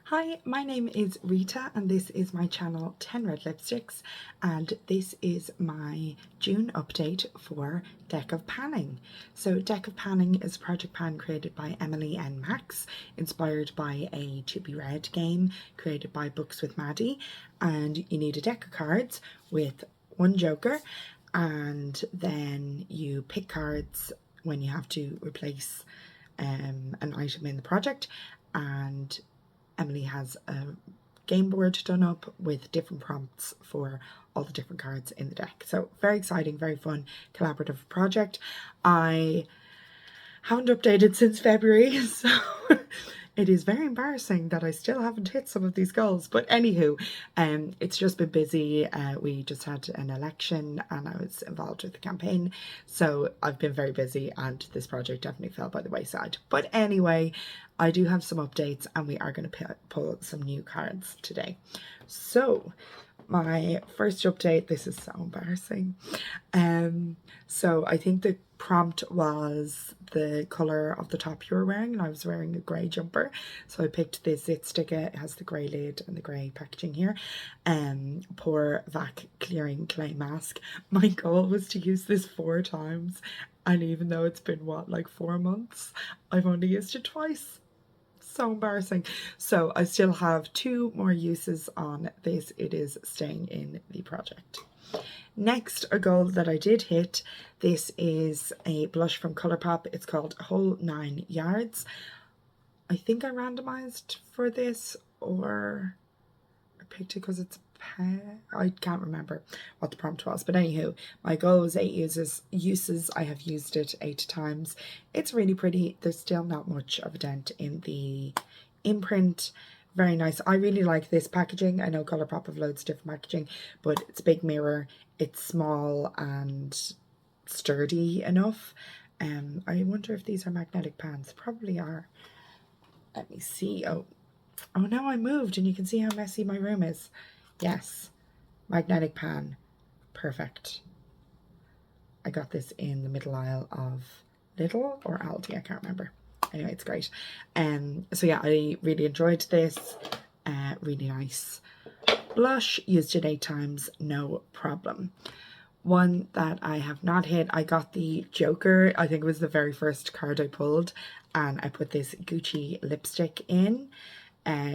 Hi, my name is Rita and this is my channel 10 Red Lipsticks, and this is my June update for Deck of Panning. So Deck of Panning is a project pan created by Emily and Max, inspired by a To Be Read game created by Books with Maddie, and you need a deck of cards with one joker, and then you pick cards when you have to replace an item in the project, and Emily has a game board done up with different prompts for all the different cards in the deck. So very exciting, very fun, collaborative project. I haven't updated since February, so it is very embarrassing that I still haven't hit some of these goals. But anywho, it's just been busy. We just had an election and I was involved with the campaign. So I've been very busy and this project definitely fell by the wayside. But anyway, I do have some updates and we are going to pull some new cards today. So my first update, this is so embarrassing. So I think the prompt was the colour of the top you were wearing, and I was wearing a grey jumper, so I picked this Zitsticka. It has the grey lid and the grey packaging here. Pore Vac clearing clay mask. My goal was to use this 4 times, and even though it's been what, like 4 months, I've only used it twice. So embarrassing. So I still have 2 more uses on this. It is staying in the project. Next, a goal that I did hit. This is a blush from Colourpop. It's called Whole 9 Yards. I think I randomized for this, or I picked it because it's I can't remember what the prompt was, but anywho, my goal was 8 uses. I have used it 8 times. It's really pretty. There's still not much of a dent in the imprint. Very nice. I really like this packaging. I know Colourpop have loads of different packaging, but it's a big mirror. It's small and sturdy enough. I wonder if these are magnetic pans. Probably are. Let me see. Oh no, I moved and you can see how messy my room is. Yes, magnetic pan, perfect. I got this in the middle aisle of Lidl or Aldi, I can't remember. Anyway, it's great. So yeah, I really enjoyed this. Really nice blush. Used it 8 times, no problem. One that I have not hit, I got the Joker. I think it was the very first card I pulled, and I put this Gucci lipstick in.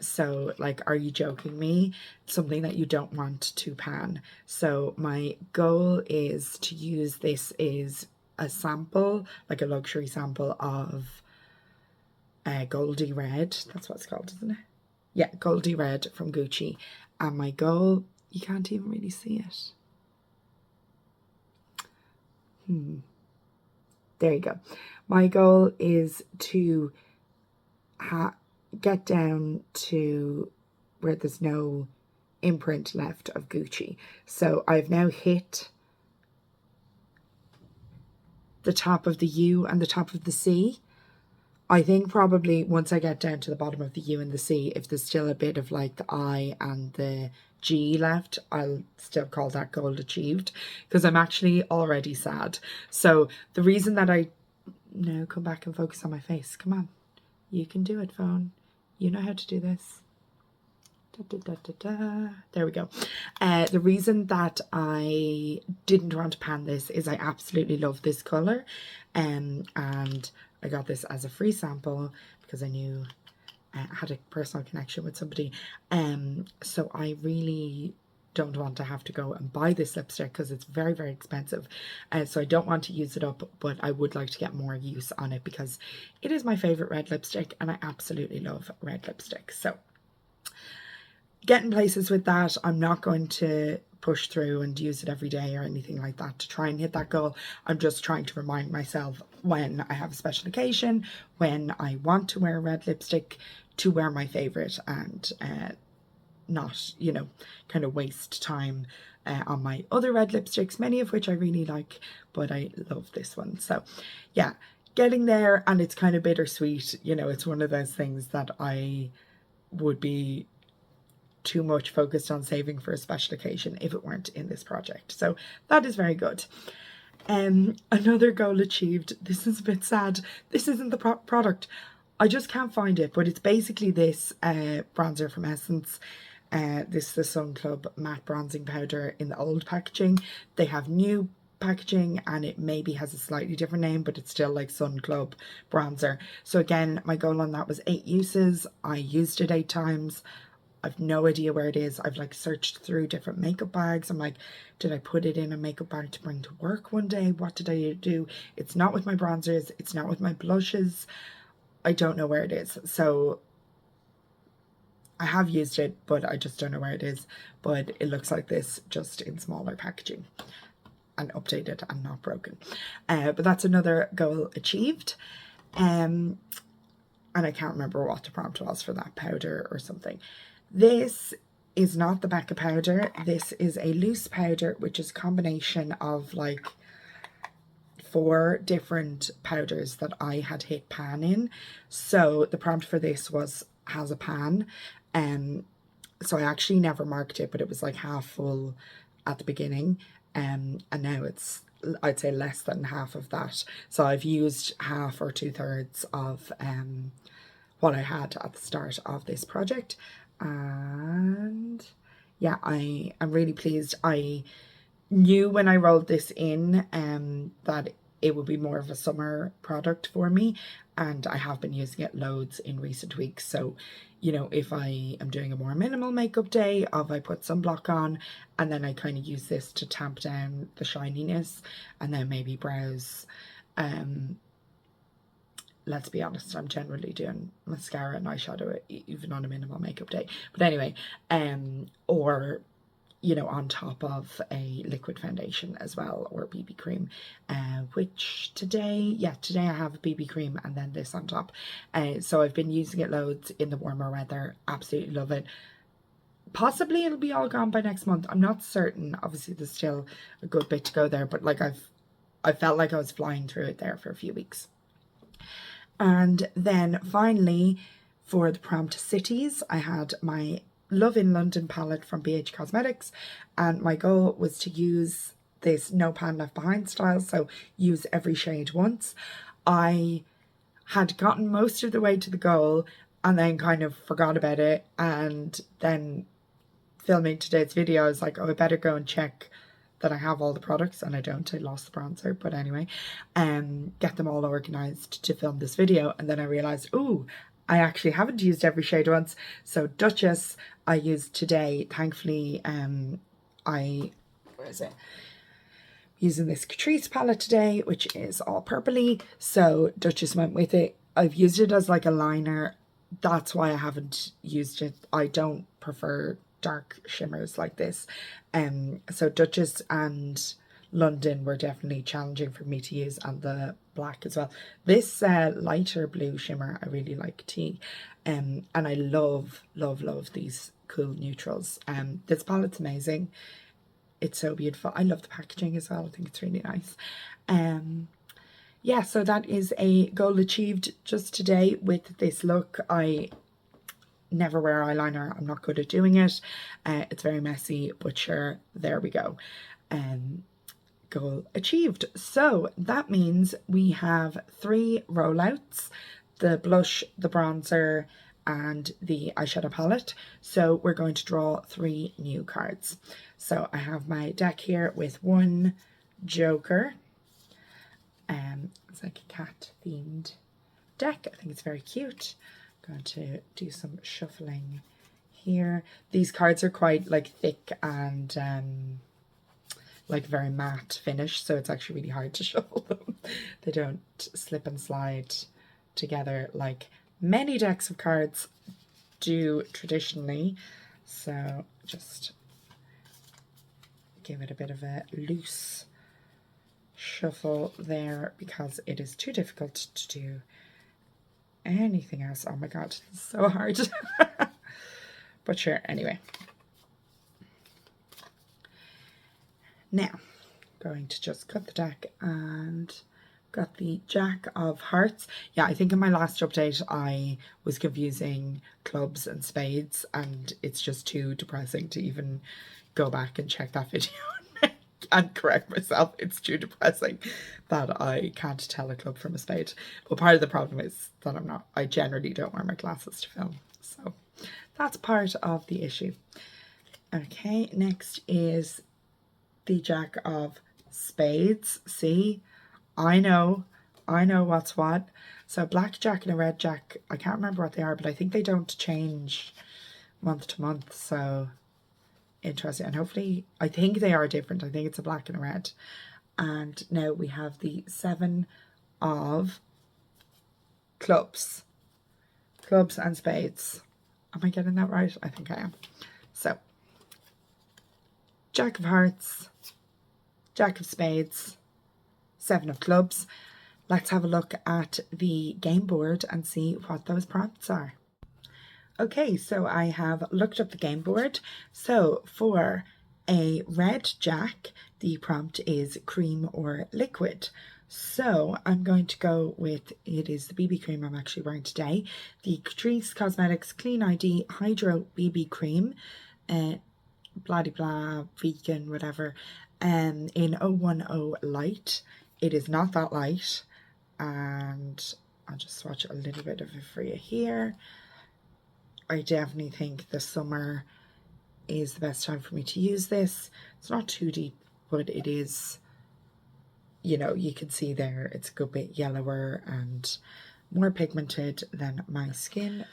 So like, are you joking me? Something that you don't want to pan. So my goal is to use this is a sample, like a luxury sample of Goldie Red. That's what it's called, isn't it? Yeah, Goldie Red from Gucci. And my goal, you can't even really see it. There you go. My goal is to get down to where there's no imprint left of Gucci. So I've now hit the top of the U and the top of the C. I think probably once I get down to the bottom of the U and the C, if there's still a bit of like the I and the G left, I'll still call that goal achieved, because I'm actually already sad. So the reason that no, come back and focus on my face. Come on. You can do it, phone. You know how to do this. There we go. The reason that I didn't want to pan this is I absolutely love this colour. And I got this as a free sample because I knew I had a personal connection with somebody. So I really don't want to have to go and buy this lipstick because it's very, very expensive. So I don't want to use it up, but I would like to get more use on it because it is my favourite red lipstick and I absolutely love red lipstick. So getting places with that. I'm not going to push through and use it every day or anything like that to try and hit that goal. I'm just trying to remind myself when I have a special occasion, when I want to wear a red lipstick, to wear my favourite and not, you know, kind of waste time on my other red lipsticks, many of which I really like, but I love this one. So yeah, getting there, and it's kind of bittersweet. You know, it's one of those things that I would be too much focused on saving for a special occasion if it weren't in this project. So that is very good. Another goal achieved. This is a bit sad. This isn't the product. I just can't find it, but it's basically this bronzer from Essence. This is the Sun Club matte bronzing powder in the old packaging. They have new packaging and it maybe has a slightly different name, but it's still like Sun Club bronzer. So again, my goal on that was 8 uses. I used it 8 times. I've no idea where it is. I've like searched through different makeup bags. I'm like, did I put it in a makeup bag to bring to work one day? What did I do? It's not with my bronzers. It's not with my blushes. I don't know where it is. So I have used it, but I just don't know where it is. But it looks like this, just in smaller packaging and updated and not broken. But that's another goal achieved. And I can't remember what the prompt was for that powder or something. This is not the Becca powder. This is a loose powder, which is a combination of like 4 different powders that I had hit pan in. So the prompt for this was has a pan. So I actually never marked it, but it was like half full at the beginning. And now it's, I'd say, less than half of that. So I've used half or 2/3 of what I had at the start of this project. And yeah, I'm really pleased. I knew when I rolled this in that it would be more of a summer product for me, and I have been using it loads in recent weeks. So, you know, if I am doing a more minimal makeup day, I put sunblock on and then I kind of use this to tamp down the shininess, and then maybe brows. Let's be honest, I'm generally doing mascara and eyeshadow even on a minimal makeup day. But anyway, or, you know, on top of a liquid foundation as well, or BB cream, which today I have a BB cream and then this on top. So I've been using it loads in the warmer weather. Absolutely love it. Possibly it'll be all gone by next month. I'm not certain. Obviously there's still a good bit to go there, but like I felt like I was flying through it there for a few weeks. And then finally, for the prompt cities, I had my Love in London palette from BH Cosmetics, and my goal was to use this no pan left behind style, so use every shade once. I had gotten most of the way to the goal and then kind of forgot about it, and then filming today's video, I was like, oh, I better go and check that I have all the products, and I don't. I lost the bronzer, but anyway, get them all organized to film this video. And then I realized, oh, I actually haven't used every shade once. So Duchess I used today. Thankfully, where is it? Using this Catrice palette today, which is all purpley. So Duchess went with it. I've used it as like a liner. That's why I haven't used it. I don't prefer dark shimmers like this. So Duchess and London were definitely challenging for me to use, and the black as well. This lighter blue shimmer I really like too. And I love these cool neutrals. This palette's amazing. It's so beautiful. I love the packaging as well. I think it's really nice. Yeah, so that is a goal achieved just today with this look. I never wear eyeliner. I'm not good at doing it. It's very messy, but sure, there we go. Goal achieved. So that means we have 3 rollouts: the blush, the bronzer, and the eyeshadow palette. So we're going to draw 3 new cards. So I have my deck here with 1 Joker. It's like a cat themed deck. I think it's very cute. I'm going to do some shuffling here. These cards are quite like thick and like very matte finish, so it's actually really hard to shuffle them. They don't slip and slide together like many decks of cards do traditionally. So just give it a bit of a loose shuffle there because it is too difficult to do anything else. Oh my god, it's so hard. But sure, anyway. Now, going to just cut the deck, and got the Jack of Hearts. Yeah, I think in my last update I was confusing clubs and spades, and it's just too depressing to even go back and check that video can't correct myself. It's too depressing that I can't tell a club from a spade. But part of the problem is that I generally don't wear my glasses to film. So that's part of the issue. Okay, next is the Jack of Spades. See, I know what's what. So black jack and a red jack, I can't remember what they are, but I think they don't change month to month. So interesting. And hopefully, I think they are different. I think it's a black and a red. And now we have the 7 of clubs. Clubs and spades. Am I getting that right? I think I am. So, Jack of hearts, Jack of spades, 7 of clubs. Let's have a look at the game board and see what those prompts are. Okay, so I have looked up the game board. So for a red jack, the prompt is cream or liquid. So I'm going to go with, it is the BB cream I'm actually wearing today, the Catrice Cosmetics Clean ID Hydro BB cream, blah de blah, vegan, whatever, in 010 light. It is not that light, and I'll just swatch a little bit of it for you here. I definitely think the summer is the best time for me to use this. It's not too deep, but it is, you know, you can see there it's a good bit yellower and more pigmented than my skin.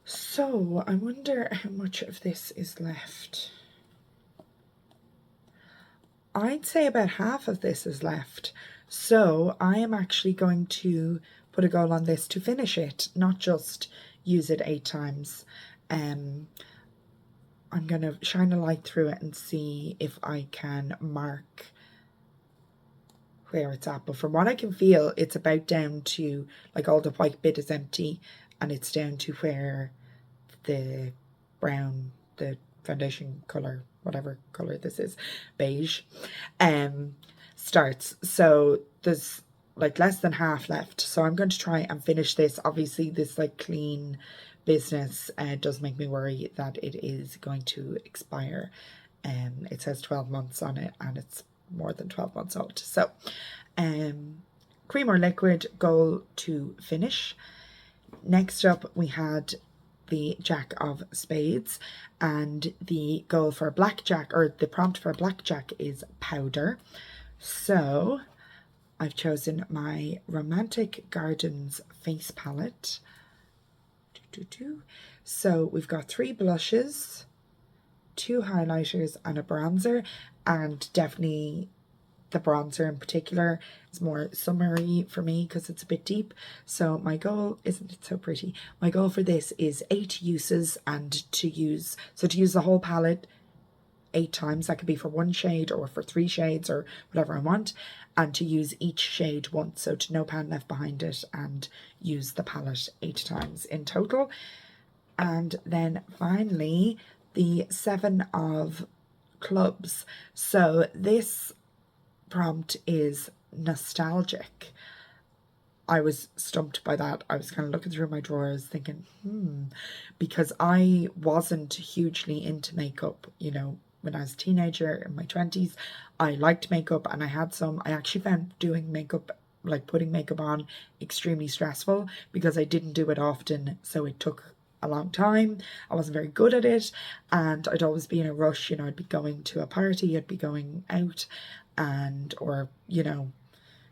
So I wonder how much of this is left. I'd say about half of this is left. So I am actually going to put a goal on this to finish it, not just use it 8 times. I'm going to shine a light through it and see if I can mark where it's at. But from what I can feel, it's about down to, like, all the white bit is empty and it's down to where the brown, the foundation colour, whatever colour this is, beige, starts. So there's like less than half left. So I'm going to try and finish this. Obviously this like clean business does make me worry that it is going to expire. It says 12 months on it and it's more than 12 months old. So cream or liquid, goal to finish. Next up we had the Jack of Spades, and the goal for blackjack, or the prompt for blackjack, is powder. So I've chosen my Romantic Gardens face palette. So we've got 3 blushes, 2 highlighters and a bronzer, and definitely the bronzer in particular is more summery for me because it's a bit deep. So my goal, isn't it so pretty? My goal for this is 8 uses, and to use the whole palette 8 times. That could be for 1 shade or for 3 shades or whatever I want, and to use each shade once, so to no pan left behind it, and use the palette 8 times in total. And then finally the 7 of clubs. So this prompt is nostalgic. I was stumped by that. I was kind of looking through my drawers thinking, because I wasn't hugely into makeup, you know, when I was a teenager in my 20s. I liked makeup and I had some. I actually found doing makeup, like putting makeup on, extremely stressful because I didn't do it often, so it took a long time. I wasn't very good at it, and I'd always be in a rush. You know, I'd be going to a party, I'd be going out, or you know,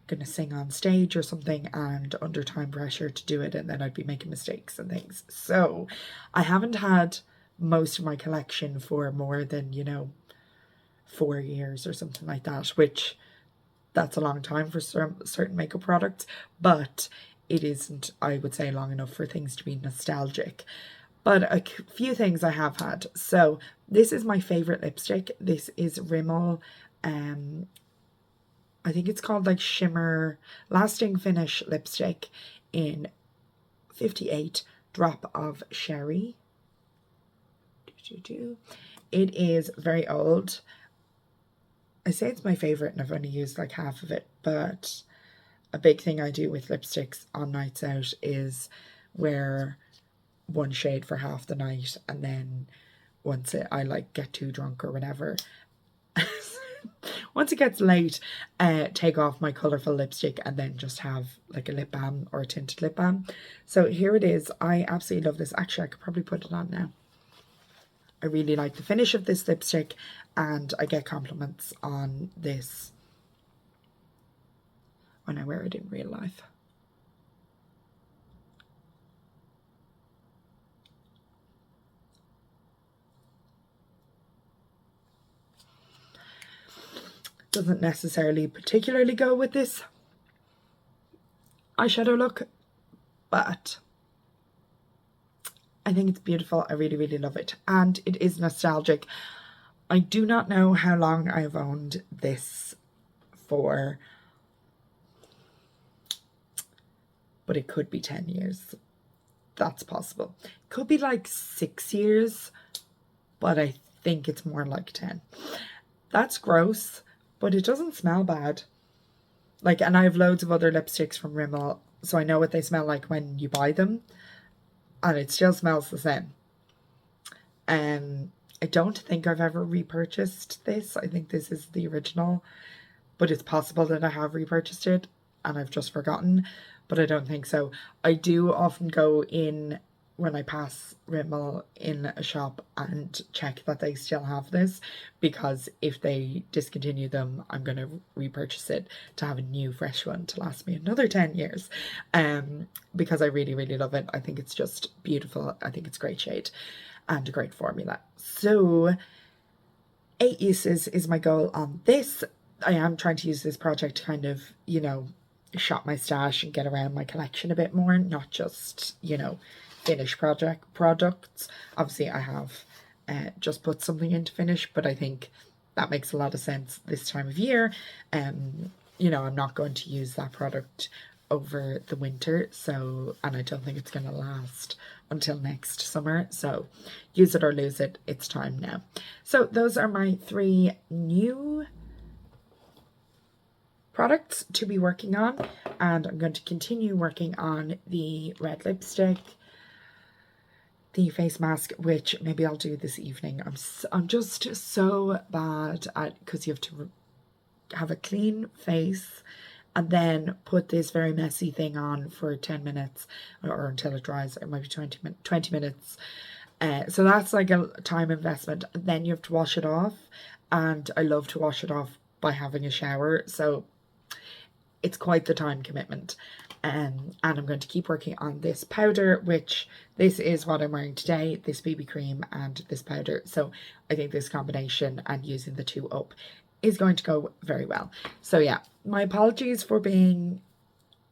gonna sing on stage or something, and under time pressure to do it, and then I'd be making mistakes and things. So I haven't had most of my collection for more than, you know, 4 years or something like that, which that's a long time for certain makeup products, but it isn't, I would say, long enough for things to be nostalgic. But a few things I have had. So this is my favorite lipstick. This is Rimmel. I think it's called like Shimmer Lasting Finish lipstick in 58 Drop of Sherry. It is very old. I say it's my favorite and I've only used like half of it, but a big thing I do with lipsticks on nights out is wear 1 shade for half the night, and then once I like get too drunk or whatever, once it gets late, take off my colourful lipstick and then just have like a lip balm or a tinted lip balm. So here it is. I absolutely love this. Actually, I could probably put it on now. I really like the finish of this lipstick, and I get compliments on this when I wear it in real life. Doesn't necessarily particularly go with this eyeshadow look, but I think it's beautiful. I really, really love it. And it is nostalgic. I do not know how long I've owned this for, but it could be 10 years. That's possible. It could be like 6 years, but I think it's more like 10. That's gross, but it doesn't smell bad. Like, and I have loads of other lipsticks from Rimmel, so I know what they smell like when you buy them, and it still smells the same. I don't think I've ever repurchased this. I think this is the original, but it's possible that I have repurchased it and I've just forgotten, but I don't think so. I do often go in when I pass Rimmel in a shop and check that they still have this, because if they discontinue them, I'm going to repurchase it to have a new fresh one to last me another 10 years, because I really, really love it. I think it's just beautiful. I think it's a great shade and a great formula. So 8 uses is my goal on this. I am trying to use this project to kind of, you know, shop my stash and get around my collection a bit more, not just, you know, finished products. Obviously I have just put something into finish, but I think that makes a lot of sense this time of year. You know, I'm not going to use that product over the winter, so, and I don't think it's going to last until next summer, so use it or lose it. It's time now. So those are my 3 new products to be working on, and I'm going to continue working on the red lipstick, the face mask, which maybe I'll do this evening. I'm just so bad at, because you have to have a clean face and then put this very messy thing on for 10 minutes or until it dries. It might be 20 minutes. So that's like a time investment. Then you have to wash it off, and I love to wash it off by having a shower, so it's quite the time commitment. And I'm going to keep working on this powder, which this is what I'm wearing today, this BB cream and this powder. So I think this combination and using the 2 up is going to go very well. So yeah, my apologies for being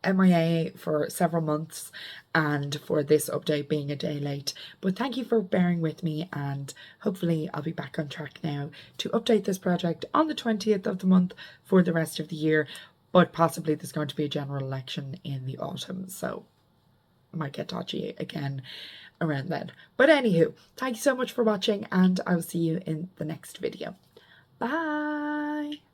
MIA for several months and for this update being a day late, but thank you for bearing with me, and hopefully I'll be back on track now to update this project on the 20th of the month for the rest of the year. But possibly there's going to be a general election in the autumn, so I might get dodgy again around then. But anywho, thank you so much for watching, and I will see you in the next video. Bye!